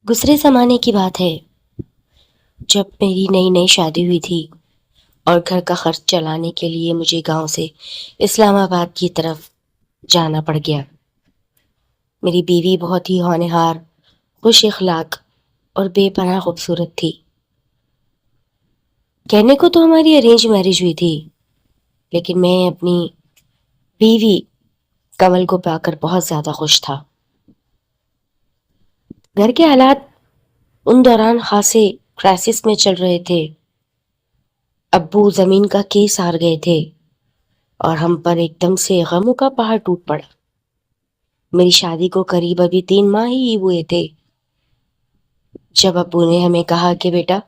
گزرے زمانے کی بات ہے جب میری نئی نئی شادی ہوئی تھی اور گھر کا خرچ چلانے کے لیے مجھے گاؤں سے اسلام آباد کی طرف جانا پڑ گیا۔ میری بیوی بہت ہی ہونہار، خوش اخلاق اور بے پناہ خوبصورت تھی۔ کہنے کو تو ہماری ارینج میرج ہوئی تھی، لیکن میں اپنی بیوی کمل کو پا کر بہت زیادہ خوش تھا۔ گھر کے حالات ان دوران خاصے کرائسس میں چل رہے تھے۔ ابو زمین کا کیس ہار گئے تھے اور ہم پر ایک دم سے غموں کا پہاڑ ٹوٹ پڑا۔ میری شادی کو قریب ابھی 3 ماہ ہی ہوئے تھے جب ابو نے ہمیں کہا کہ بیٹا،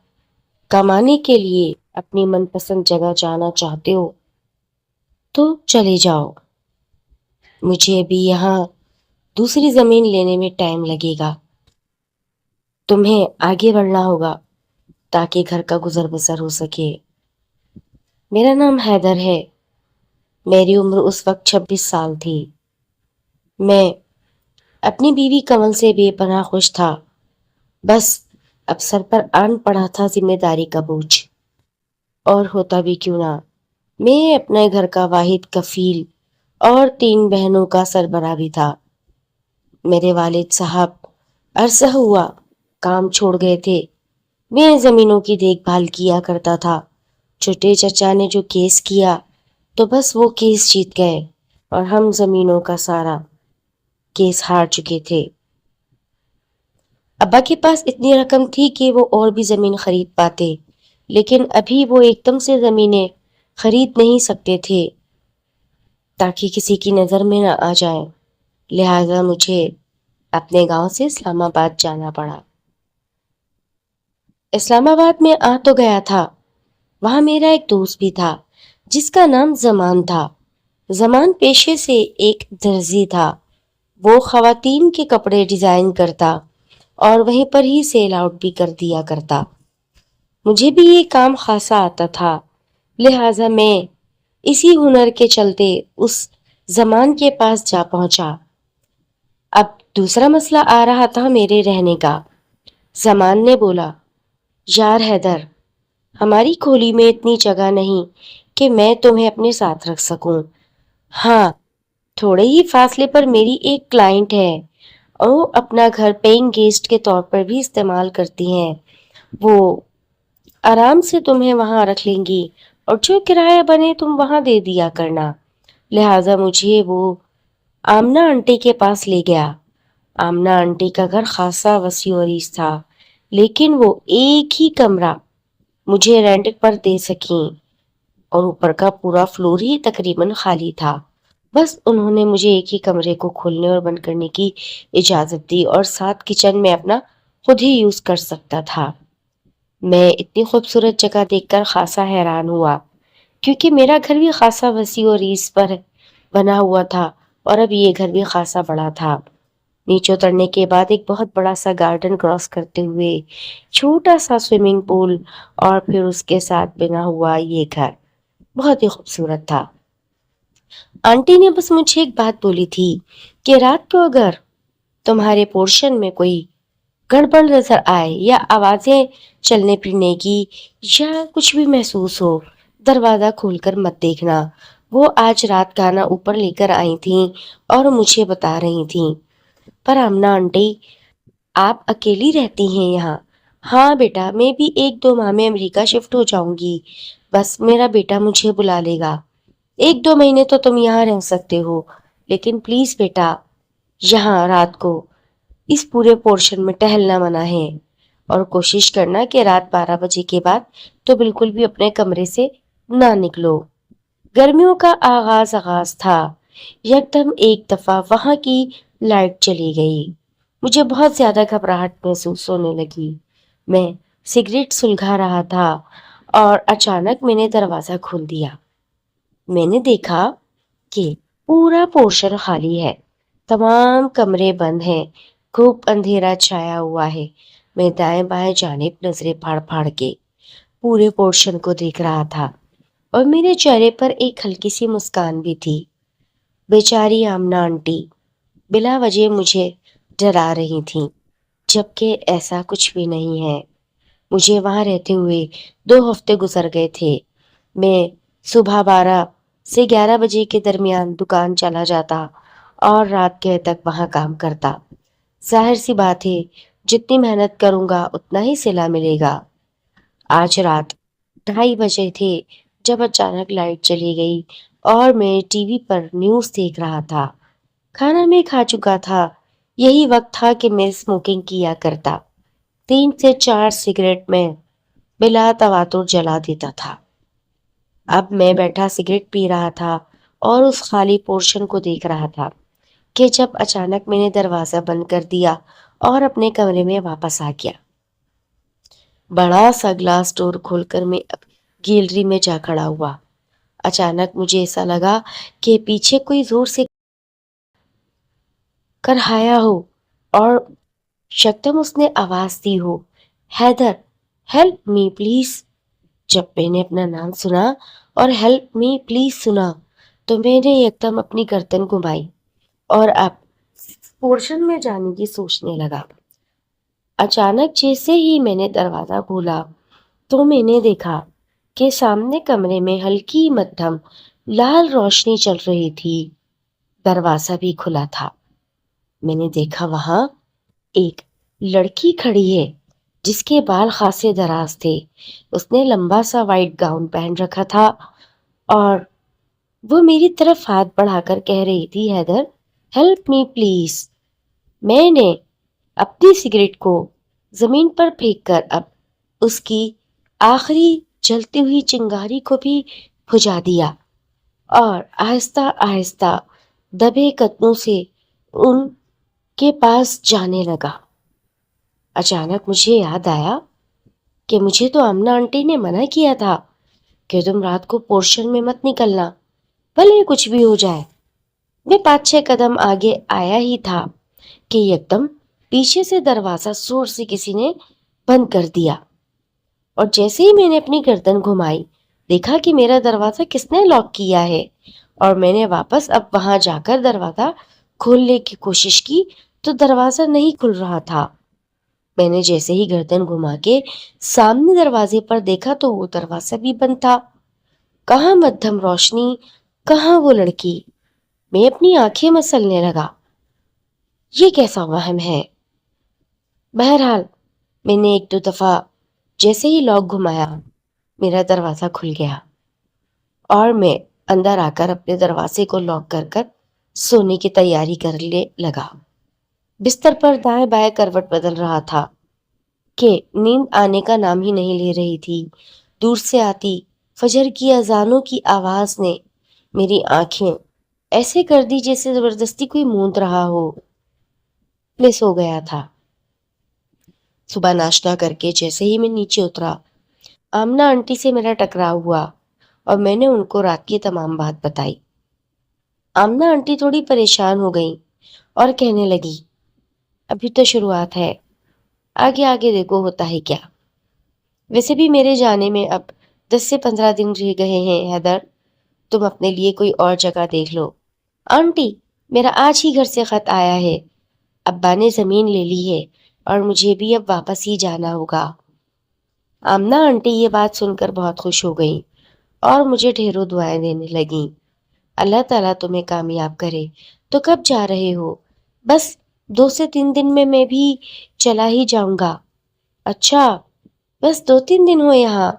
کمانے کے لیے اپنی من پسند جگہ جانا چاہتے ہو تو چلے جاؤ، مجھے ابھی یہاں دوسری زمین لینے میں ٹائم لگے گا، تمہیں آگے بڑھنا ہوگا تاکہ گھر کا گزر بسر ہو سکے۔ میرا نام حیدر ہے، میری عمر اس وقت 26 سال تھی۔ میں اپنی بیوی کمل سے بے پناہ خوش تھا، بس اب سر پر آن پڑا تھا ذمہ داری کا بوجھ، اور ہوتا بھی کیوں نہ، میں اپنے گھر کا واحد کفیل اور 3 بہنوں کا سربراہ بھی تھا۔ میرے والد صاحب عرصہ ہوا کام چھوڑ گئے تھے، میں زمینوں کی دیکھ بھال کیا کرتا تھا۔ چھوٹے چچا نے جو کیس کیا تو بس وہ کیس جیت گئے اور ہم زمینوں کا سارا کیس ہار چکے تھے۔ ابا کے پاس اتنی رقم تھی کہ وہ اور بھی زمین خرید پاتے، لیکن ابھی وہ ایک دم سے زمینیں خرید نہیں سکتے تھے تاکہ کسی کی نظر میں نہ آ جائیں، لہٰذا مجھے اپنے گاؤں سے اسلام آباد جانا پڑا۔ اسلام آباد میں آ تو گیا تھا، وہاں میرا ایک دوست بھی تھا جس کا نام زمان تھا۔ زمان پیشے سے ایک درزی تھا، وہ خواتین کے کپڑے ڈیزائن کرتا اور وہیں پر ہی سیل آؤٹ بھی کر دیا کرتا۔ مجھے بھی یہ کام خاصا آتا تھا، لہٰذا میں اسی ہنر کے چلتے اس زمان کے پاس جا پہنچا۔ اب دوسرا مسئلہ آ رہا تھا میرے رہنے کا۔ زمان نے بولا، یار حیدر، ہماری کھولی میں اتنی جگہ نہیں کہ میں تمہیں اپنے ساتھ رکھ سکوں۔ ہاں، تھوڑے ہی فاصلے پر میری ایک کلائنٹ ہے اور وہ اپنا گھر پیئنگ گیسٹ کے طور پر بھی استعمال کرتی ہیں، وہ آرام سے تمہیں وہاں رکھ لیں گی اور جو کرایہ بنے تم وہاں دے دیا کرنا۔ لہٰذا مجھے وہ آمنہ آنٹی کے پاس لے گیا۔ آمنہ آنٹی کا گھر خاصا وسیع و عریض تھا، لیکن وہ ایک ہی کمرہ مجھے رینٹ پر دے سکیں اور اوپر کا پورا فلور ہی تقریباً خالی تھا۔ بس انہوں نے مجھے ایک ہی کمرے کو کھولنے اور بند کرنے کی اجازت دی اور ساتھ کچن میں اپنا خود ہی یوز کر سکتا تھا۔ میں اتنی خوبصورت جگہ دیکھ کر خاصا حیران ہوا، کیونکہ میرا گھر بھی خاصا وسیع و عریض پر بنا ہوا تھا اور اب یہ گھر بھی خاصا بڑا تھا۔ نیچے اترنے کے بعد ایک بہت بڑا سا گارڈن کراس کرتے ہوئے چھوٹا سا سوئمنگ پول اور پھر اس کے ساتھ بنا ہوا یہ گھر بہت ہی خوبصورت تھا۔ آنٹی نے بس مجھے ایک بات بولی تھی کہ رات کو اگر تمہارے پورشن میں کوئی گڑبڑ نظر آئے یا آوازیں چلنے پھرنے کی یا کچھ بھی محسوس ہو، دروازہ کھول کر مت دیکھنا۔ وہ آج رات کھانا اوپر لے کر آئی تھیں اور مجھے بتا رہی تھیں۔ پر آمنہ آنٹی، آپ اکیلی رہتی ہیں یہاں؟ ہاں بیٹا، میں بھی 1-2 ماہ میں امریکہ شفٹ ہو جاؤں گی، بس میرا بیٹا مجھے بلا لے گا۔ 1-2 مہینے تو تم یہاں رہ سکتے ہو، لیکن پلیز بیٹا، یہاں رات کو اس پورے پورشن میں ٹہلنا منع ہے، اور کوشش کرنا کہ رات 12 بجے کے بعد تو بالکل بھی اپنے کمرے سے نہ نکلو۔ گرمیوں کا آغاز تھا، یکدم ایک دفعہ وہاں کی لائٹ چلی گئی۔ مجھے بہت زیادہ گھبراہٹ محسوس ہونے لگی۔ میں سگریٹ سلگا رہا تھا اور اچانک میں نے دروازہ کھول دیا۔ میں نے دیکھا کہ پورا پورشن خالی ہے، تمام کمرے بند ہیں، خوب اندھیرا چھایا ہوا ہے۔ میں دائیں بائیں جانب نظریں پھاڑ پھاڑ کے پورے پورشن کو دیکھ رہا تھا اور میرے چہرے پر ایک ہلکی سی مسکان بھی تھی۔ بیچاری آمنہ آنٹی بلا وجہ مجھے ڈرا رہی تھیں۔ جبکہ ایسا کچھ بھی نہیں ہے۔ مجھے وہاں رہتے ہوئے 2 ہفتے گزر گئے تھے۔ میں صبح 12 سے 11 بجے کے درمیان دکان چلا جاتا اور رات گئے تک وہاں کام کرتا۔ ظاہر سی بات ہے، جتنی محنت کروں گا اتنا ہی صلہ ملے گا۔ آج رات 2:30 بجے تھے جب اچانک لائٹ چلی گئی اور میں ٹی وی پر نیوز دیکھ رہا تھا۔ کھانا میں کھا چکا تھا۔ یہی وقت تھا کہ میں اسموکنگ کیا کرتا۔ 3 سے 4 سگریٹ میں بلا تواتر جلا دیتا تھا۔ اب میں بیٹھا سگریٹ پی رہا تھا اور اس خالی پورشن کو دیکھ رہا تھا کہ جب اچانک میں نے دروازہ بند کر دیا اور اپنے کمرے میں واپس آ گیا۔ بڑا سا گلاس ڈور کھول کر میں گیلری میں جا کھڑا ہوا۔ اچانک مجھے ایسا لگا کہ پیچھے کوئی زور سے کرہایا ہو اور شکدم اس نے آواز دی ہو، حیدر، ہیلپ می پلیز۔ جب میں نے اپنا نام سنا اور ہیلپ می پلیز سنا تو میں نے یکدم اپنی گردن گھمائی اور اب پورشن میں جانے کی سوچنے لگا۔ اچانک جیسے ہی میں نے دروازہ کھولا تو میں نے دیکھا کہ سامنے کمرے میں ہلکی مدھم لال روشنی چل رہی تھی۔ دروازہ بھی کھلا تھا۔ میں نے دیکھا وہاں ایک لڑکی کھڑی ہے جس کے بال خاصے دراز تھے۔ اس نے لمبا سا وائٹ گاؤن پہن رکھا تھا اور وہ میری طرف ہاتھ بڑھا کر کہہ رہی تھی، حیدر، ہیلپ می پلیز۔ میں نے اپنی سگریٹ کو زمین پر پھینک کر اب اس کی آخری جلتی ہوئی چنگاری کو بھی بجھا دیا اور آہستہ آہستہ دبے قدموں سے ان کے پاس جانے لگا۔ اچانک مجھے یاد آیا کہ مجھے تو آمنہ آنٹی نے منع کیا تھا کہ تم رات کو پورشن میں مت نکلنا، بھلے کچھ بھی ہو جائے۔ میں 5-6 قدم آگے آیا ہی تھا کہ یکدم پیچھے سے دروازہ زور سے کسی نے بند کر دیا اور جیسے ہی میں نے اپنی گردن گھمائی دیکھا کہ میرا دروازہ کس نے لاک کیا ہے، اور میں نے واپس اب وہاں جا کر دروازہ کھولنے کی کوشش کی تو دروازہ نہیں کھل رہا تھا۔ میں نے جیسے ہی گردن گھما کے سامنے دروازے پر دیکھا تو وہ دروازہ بھی بند تھا۔ کہاں مدھم روشنی، کہاں وہ لڑکی؟ میں اپنی آنکھیں مسلنے لگا۔ یہ کیسا وہم ہے؟ بہرحال میں نے 1-2 دفعہ جیسے ہی لاک گھمایا میرا دروازہ کھل گیا اور میں اندر آ کر اپنے دروازے کو لاک کر کر سونے کی تیاری کرنے لگا۔ بستر پر دائیں بائیں کروٹ بدل رہا تھا کہ نیند آنے کا نام ہی نہیں لے رہی تھی۔ دور سے آتی فجر کی اذانوں کی آواز نے میری آنکھیں ایسے کر دی جیسے زبردستی کوئی موند رہا ہو۔ میں سو گیا تھا۔ صبح ناشتہ کر کے جیسے ہی میں نیچے اترا، آمنہ آنٹی سے میرا ٹکراؤ ہوا اور میں نے ان کو رات کی تمام بات بتائی۔ آمنہ آنٹی تھوڑی پریشان ہو گئیں اور کہنے لگی، ابھی تو شروعات ہے، آگے آگے دیکھو ہوتا ہے کیا۔ ویسے بھی میرے جانے میں اب 10 سے 15 دن رہ گئے ہیں، حیدر، تم اپنے لیے کوئی اور جگہ دیکھ لو۔ آنٹی، میرا آج ہی گھر سے خط آیا ہے، ابا نے زمین لے لی ہے اور مجھے بھی اب واپس ہی جانا ہوگا۔ آمنہ آنٹی یہ بات سن کر بہت خوش ہو گئیں اور مجھے ڈھیروں دعائیں دینے لگیں۔ اللہ تعالیٰ تمہیں کامیاب کرے۔ تو کب جا رہے ہو؟ بس 2 سے 3 دن میں بھی چلا ہی جاؤں گا۔ اچھا، بس 2-3 دن ہو یہاں؟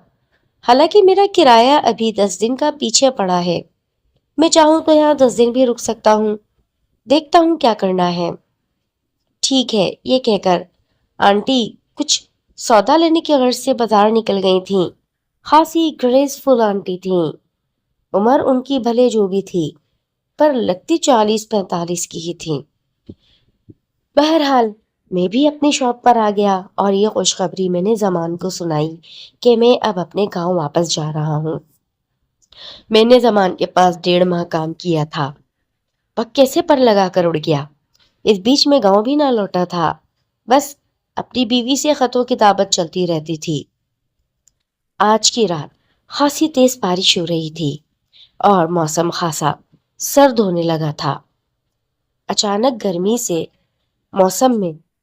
حالانکہ میرا کرایہ ابھی 10 دن کا پیچھے پڑا ہے، میں چاہوں تو یہاں 10 دن بھی رک سکتا ہوں، دیکھتا ہوں کیا کرنا ہے۔ ٹھیک ہے، یہ کہہ کر آنٹی کچھ سودا لینے کی غرض سے بازار نکل گئی تھیں۔ خاصی گریسفل آنٹی تھیں، عمر ان کی بھلے جو بھی تھی پر لگتی 40-45 کی ہی تھیں۔ بہرحال میں بھی اپنی شاپ پر آ گیا اور یہ خوشخبری میں نے زمان کو سنائی کہ میں اب اپنے گاؤں واپس جا رہا ہوں۔ میں نے زمان کے پاس 1.5 ماہ کام کیا تھا، وقت کیسے پر لگا کر اڑ گیا۔ اس بیچ میں گاؤں بھی نہ لوٹا تھا، بس اپنی بیوی سے خط و کتابت چلتی رہتی تھی۔ آج کی رات خاصی تیز بارش ہو رہی تھی اور موسم خاصا سرد ہونے لگا تھا۔ اچانک گرمی سے موسم میں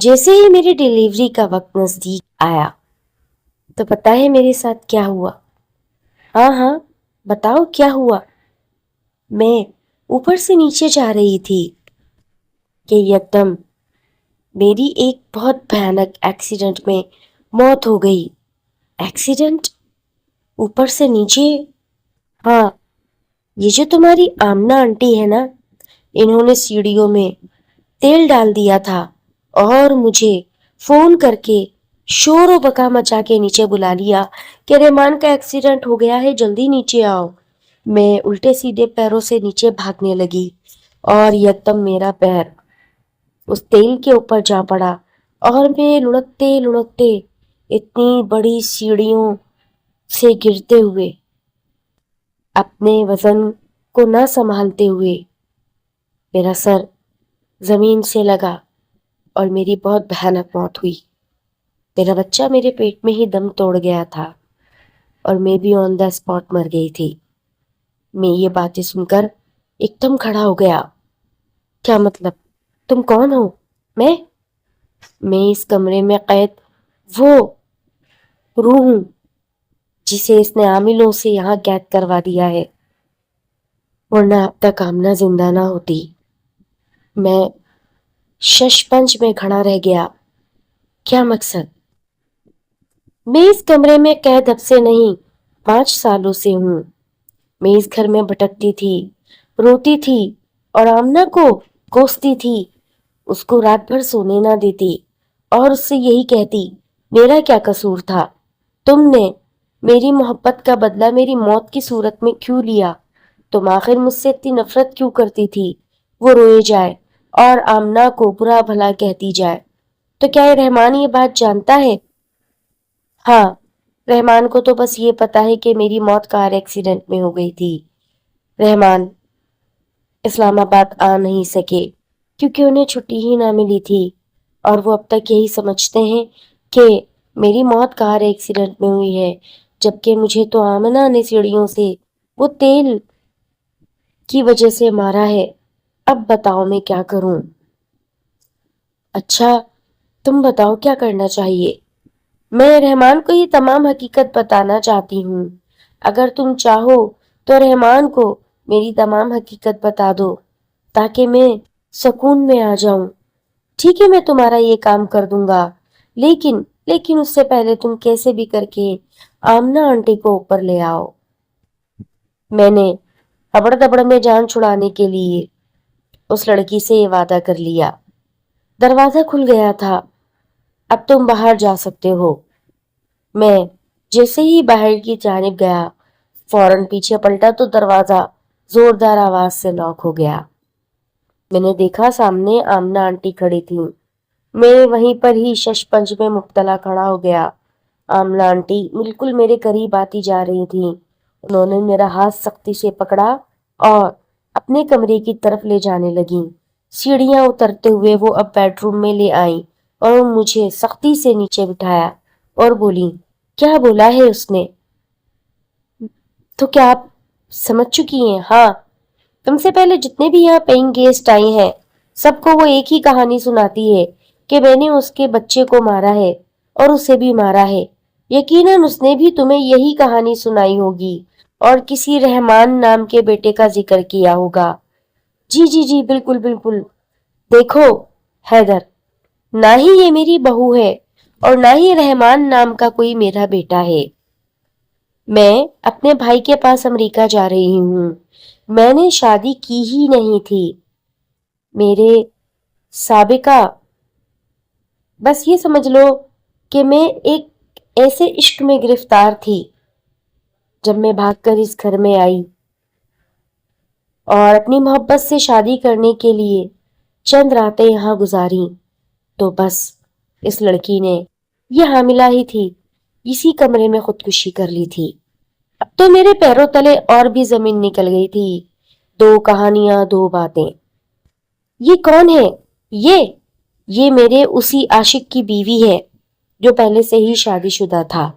جیسے ہی میری ڈیلیوری کا وقت نزدیک آیا تو پتہ ہے میرے ساتھ کیا ہوا؟ ہاں ہاں بتاؤ کیا ہوا؟ میں اوپر سے نیچے جا رہی تھی کہ یکدم میری ایک بہت بھیانک ایکسیڈنٹ میں موت ہو گئی۔ ایکسیڈنٹ؟ اوپر سے نیچے؟ ہاں، یہ جو تمہاری آمنہ آنٹی ہے نا، انہوں نے سیڑھیوں میں تیل ڈال دیا تھا اور مجھے فون کر کے شور و بکا مچا کے نیچے بلا لیا کہ رحمان کا ایکسیڈنٹ ہو گیا ہے، جلدی نیچے آؤ۔ میں الٹے سیدھے پیروں سے نیچے بھاگنے لگی اور یکدم میرا پیر اس تیل کے اوپر جا پڑا اور میں لڑکتے لڑکتے اتنی بڑی سیڑھیوں سے گرتے ہوئے اپنے وزن کو نہ سنبھالتے ہوئے میرا سر زمین سے لگا اور میری بہت بھیانک موت ہوئی۔ میرا بچہ میرے پیٹ میں ہی دم توڑ گیا تھا اور میں بھی آن دا اسپاٹ مر گئی تھی۔ میں یہ باتیں سن کر ایک دم کھڑا ہو گیا۔ کیا مطلب؟ تم کون ہو؟ میں اس کمرے میں قید وہ روح ہوں جسے اس نے عاملوں سے یہاں قید کروا دیا ہے، ورنہ اب تک آمنہ زندہ نہ ہوتی۔ میں شش پنج میں کھڑا رہ گیا۔ کیا مقصد؟ میں اس کمرے میں قید اب سے نہیں 5 سالوں سے ہوں۔ میں اس گھر میں بھٹکتی تھی، روتی تھی اور آمنہ کو کوستی تھی، اس کو رات بھر سونے نہ دیتی اور اس سے یہی کہتی میرا کیا قصور تھا؟ تم نے میری محبت کا بدلہ میری موت کی صورت میں کیوں لیا؟ تم آخر مجھ سے اتنی نفرت کیوں کرتی تھی؟ وہ روئے جائے اور آمنہ کو برا بھلا کہتی جائے۔ تو کیا رحمان یہ بات جانتا ہے؟ ہاں، رحمان کو تو بس یہ پتا ہے کہ میری موت کار ایکسیڈنٹ میں ہو گئی تھی۔ رحمان اسلام آباد آ نہیں سکے کیونکہ انہیں چھٹی ہی نہ ملی تھی اور وہ اب تک یہی سمجھتے ہیں کہ میری موت کار ایکسیڈنٹ میں ہوئی ہے، جبکہ مجھے تو آمنہ نے سیڑھیوں سے وہ تیل کی وجہ سے مارا ہے۔ اب بتاؤ میں کیا کروں؟ اچھا تم بتاؤ کیا کرنا چاہیے؟ میں رحمان کو یہ تمام حقیقت بتانا چاہتی ہوں۔ اگر تم چاہو تو رحمان کو میری تمام حقیقت بتا دو تاکہ میں سکون میں آ جاؤں۔ ٹھیک ہے، میں تمہارا یہ کام کر دوں گا، لیکن اس سے پہلے تم کیسے بھی کر کے آمنہ آنٹی کو اوپر لے آؤ۔ میں نے ہبڑ دبڑ میں جان چھڑانے کے لیے اس لڑکی سے یہ وعدہ کر لیا۔ دروازہ کھل گیا تھا۔ اب تم باہر جا سکتے ہو۔ میں جیسے ہی باہر کی جانب گیا فوراً پیچھے پلٹا تو دروازہ زوردار آواز سے لاک ہو گیا۔ میں نے دیکھا سامنے آمنہ آنٹی کھڑی تھی۔ میں وہیں پر ہی شش پنج میں مبتلا کھڑا ہو گیا۔ آمنہ آنٹی بالکل میرے قریب آتی جا رہی تھی۔ انہوں نے میرا ہاتھ سختی سے پکڑا اور اپنے کمرے کی طرف لے جانے لگیں۔ سیڑھیاں اترتے ہوئے وہ اب بیڈ روم میں لے آئیں اور مجھے سختی سے نیچے بٹھایا اور بولی کیا بولا ہے اس نے؟ تو کیا آپ سمجھ چکی ہیں؟ ہاں، تم سے پہلے جتنے بھی یہاں پیئنگ گیسٹ آئے ہیں سب کو وہ ایک ہی کہانی سناتی ہے کہ میں نے اس کے بچے کو مارا ہے اور اسے بھی مارا ہے۔ یقیناً اس نے بھی تمہیں یہی کہانی سنائی ہوگی اور کسی رحمان نام کے بیٹے کا ذکر کیا ہوگا۔ جی جی جی بالکل بالکل۔ دیکھو حیدر، نہ ہی یہ میری بہو ہے اور نہ ہی رحمان نام کا کوئی میرا بیٹا ہے۔ میں اپنے بھائی کے پاس امریکہ جا رہی ہوں۔ میں نے شادی کی ہی نہیں تھی۔ میرے سابقہ بس یہ سمجھ لو کہ میں ایک ایسے عشق میں گرفتار تھی۔ جب میں بھاگ کر اس گھر میں آئی اور اپنی محبت سے شادی کرنے کے لیے چند راتیں یہاں گزاری تو بس اس لڑکی نے، یہ حاملہ ہی تھی، اسی کمرے میں خودکشی کر لی تھی۔ اب تو میرے پیروں تلے اور بھی زمین نکل گئی تھی۔ 2 کہانیاں 2 باتیں۔ یہ کون ہے؟ یہ میرے اسی عاشق کی بیوی ہے جو پہلے سے ہی شادی شدہ تھا۔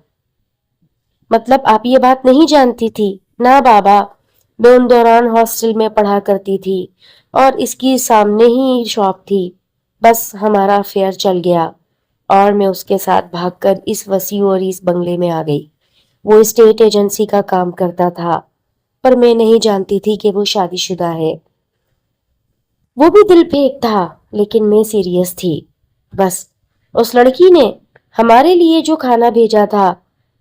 مطلب آپ یہ بات نہیں جانتی تھی؟ نہ بابا، میں ان دوران ہاسٹل میں پڑھا کرتی تھی اور اس کی سامنے ہی شاپ تھی۔ بس ہمارا افیئر چل گیا اور میں اس کے ساتھ بھاگ کر اس وسیع اور اس بنگلے میں آ گئی۔ وہ اسٹیٹ ایجنسی کا کام کرتا تھا، پر میں نہیں جانتی تھی کہ وہ شادی شدہ ہے۔ وہ بھی دل پھینک تھا، لیکن میں سیریس تھی۔ بس اس لڑکی نے ہمارے لیے جو کھانا بھیجا تھا،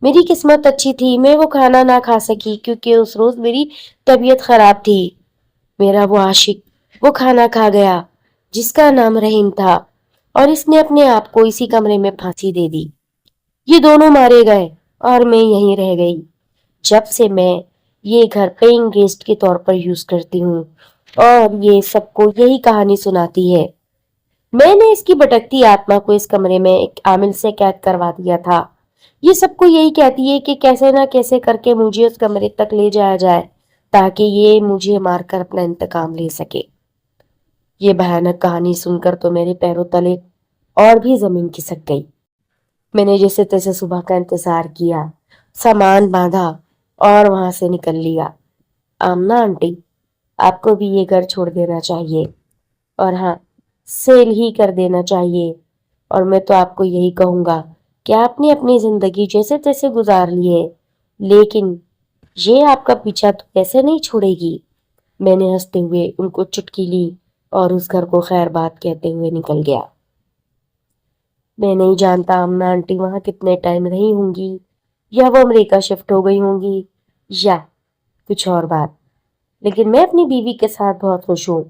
میری قسمت اچھی تھی، میں وہ کھانا نہ کھا سکی کیونکہ اس روز میری طبیعت خراب تھی۔ میرا وہ عاشق وہ کھانا کھا گیا جس کا نام رحیم تھا، اور اس نے اپنے آپ کو اسی کمرے میں پھانسی دے دی۔ یہ دونوں مارے گئے اور میں یہیں رہ گئی۔ جب سے میں یہ گھر پیئنگ گیسٹ کے طور پر یوز کرتی ہوں اور یہ سب کو یہی کہانی سناتی ہے۔ میں نے اس کی بھٹکتی آتما کو اس کمرے میں ایک عامل سے قید کروا دیا تھا۔ یہ سب کو یہی کہتی ہے کہ کیسے نہ کیسے کر کے مجھے اس کمرے تک لے جایا جائے تاکہ یہ مجھے مار کر اپنا انتقام لے سکے۔ یہ بھیانک کہانی سن کر تو میرے پیروں تلے اور بھی زمین کھسک گئی۔ میں نے جیسے تیسے صبح کا انتظار کیا، سامان باندھا اور وہاں سے نکل لیا۔ آمنہ آنٹی، آپ کو بھی یہ گھر چھوڑ دینا چاہیے، اور ہاں، سیل ہی کر دینا چاہیے۔ اور میں تو آپ کو یہی کہوں گا کہ آپ نے اپنی زندگی جیسے تیسے گزار لی ہے، لیکن یہ آپ کا پیچھا تو ایسے نہیں چھوڑے گی۔ میں نے ہنستے ہوئے ان کو چٹکی لی اور اس گھر کو خیر بات کہتے ہوئے نکل گیا۔ میں نہیں جانتا آمنہ آنٹی وہاں کتنے ٹائم رہی ہوں گی، یا وہ امریکہ شفٹ ہو گئی ہوں گی، یا کچھ اور بات، لیکن میں اپنی بیوی کے ساتھ بہت خوش ہوں۔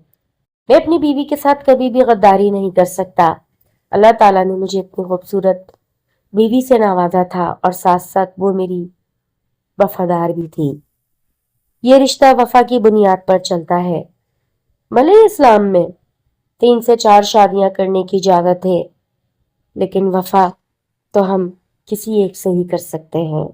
میں اپنی بیوی کے ساتھ کبھی بھی غداری نہیں کر سکتا۔ اللہ تعالیٰ نے مجھے اتنی خوبصورت بیوی سے نوازا تھا، اور ساتھ ساتھ وہ میری وفادار بھی تھی۔ یہ رشتہ وفا کی بنیاد پر چلتا ہے۔ بھلے اسلام میں 3 سے 4 شادیاں کرنے کی اجازت ہے، لیکن وفا تو ہم کسی ایک سے ہی کر سکتے ہیں۔